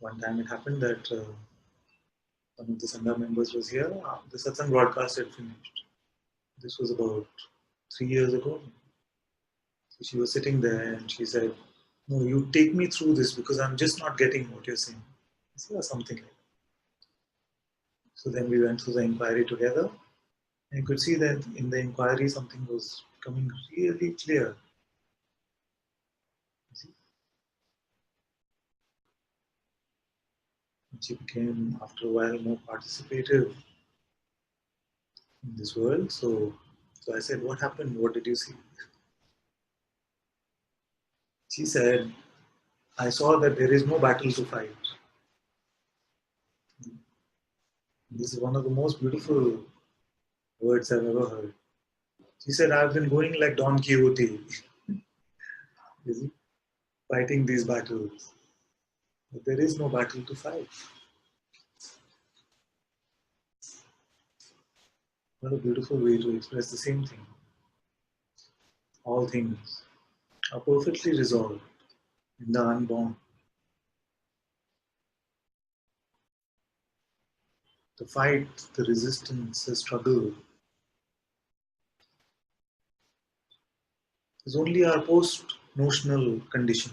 One time it happened that one of the Sangha members was here. The Satsang broadcast had finished. This was about 3 years ago. So she was sitting there and she said, "No, you take me through this because I'm just not getting what you're saying." I said, "Yeah, something like that." So then we went through the inquiry together. And you could see that in the inquiry something was becoming really clear. She became, after a while, more participative in this world. So I said, "What happened? What did you see?" She said, "I saw that there is no battle to fight." This is one of the most beautiful words I've ever heard. She said, "I've been going like Don Quixote, fighting these battles. But there is no battle to fight." What a beautiful way to express the same thing. All things are perfectly resolved in the unborn. The fight, the resistance, the struggle is only our post-notional condition.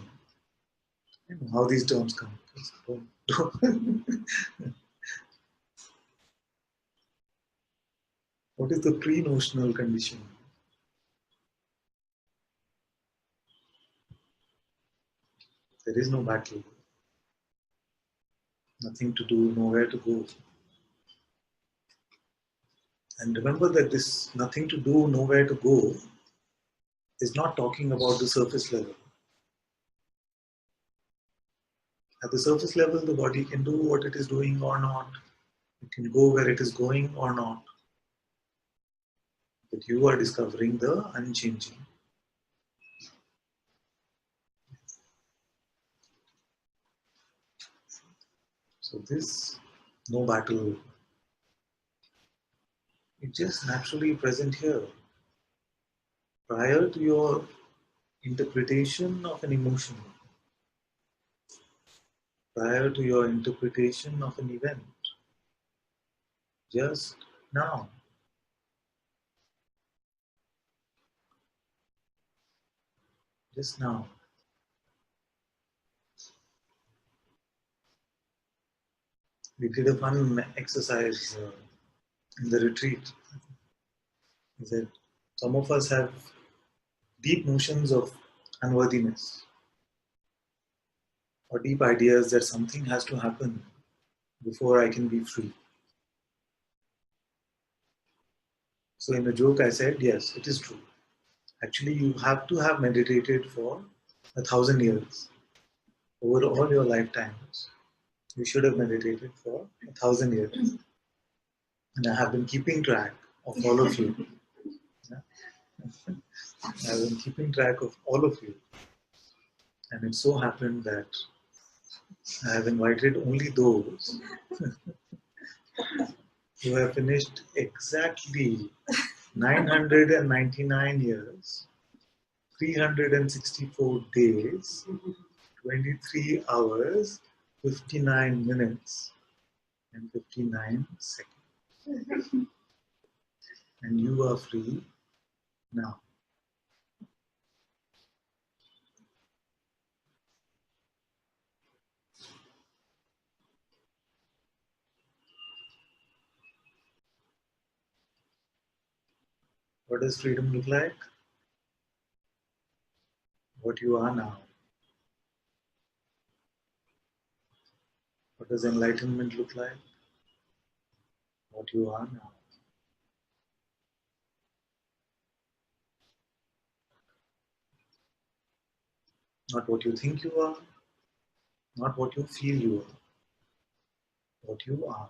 I don't know how these terms come. What is the pre-notional condition? There is no battle, nothing to do, nowhere to go. And remember that this nothing to do, nowhere to go is not talking about the surface level. At the surface level, the body can do what it is doing or not. It can go where it is going or not. But you are discovering the unchanging. So this no battle, it's just naturally present here. Prior to your interpretation of an emotion, prior to your interpretation of an event, just now. Just now. We did a fun exercise in the retreat. Is that some of us have deep notions of unworthiness or deep ideas that something has to happen before I can be free. So in a joke I said, yes, it is true. Actually, you have to have meditated for 1,000 years. Over all your lifetimes, you should have meditated for 1,000 years. And I have been keeping track of all of you. I have been keeping track of all of you. And it so happened that I have invited only those who have finished exactly 999 years, 364 days, 23 hours, 59 minutes, and 59 seconds. And you are free now. What does freedom look like? What you are now. What does enlightenment look like? What you are now. Not what you think you are, not what you feel you are, what you are.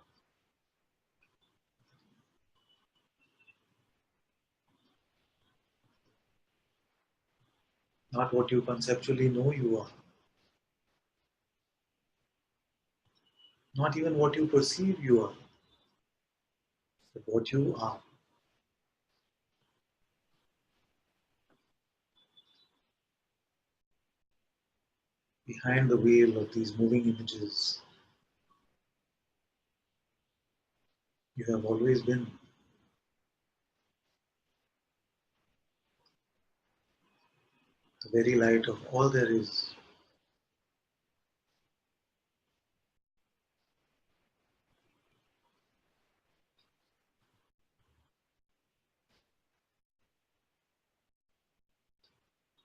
Not what you conceptually know you are, not even what you perceive you are, but what you are. Behind the veil of these moving images, You have always been. The very light of all there is.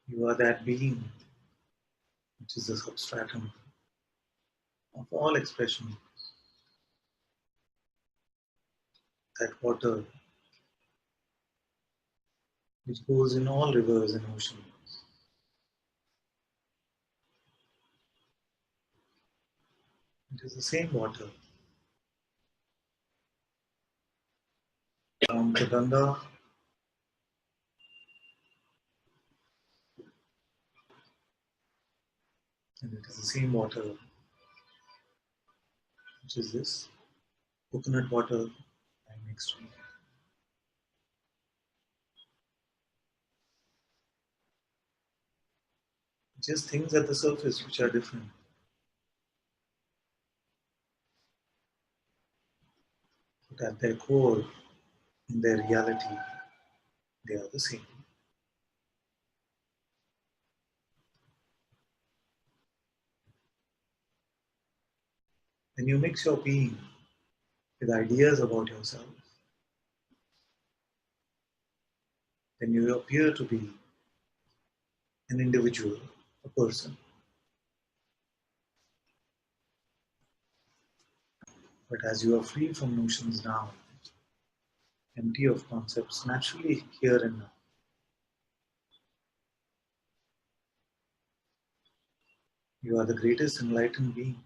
You are that being which is the substratum of all expression. That water which goes in all rivers and oceans. It is the same water from the Ganga, and it is the same water which is this coconut water I mixed with. Just things at the surface which are different, but at their core, in their reality, they are the same. When you mix your being with ideas about yourself, then you appear to be an individual, a person. But as you are free from notions now, empty of concepts, naturally here and now, you are the greatest enlightened being.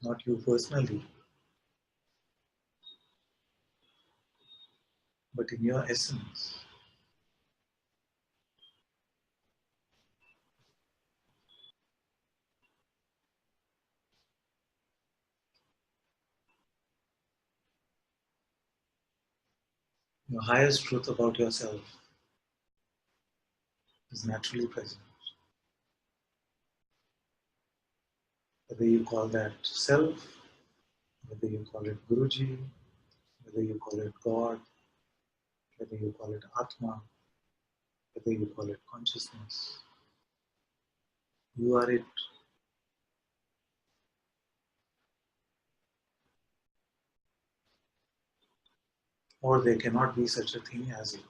Not you personally, but in your essence. Your highest truth about yourself is naturally present. Whether you call that self, whether you call it Guruji, whether you call it God, whether you call it Atma, whether you call it consciousness, you are it. Or there cannot be such a thing as it.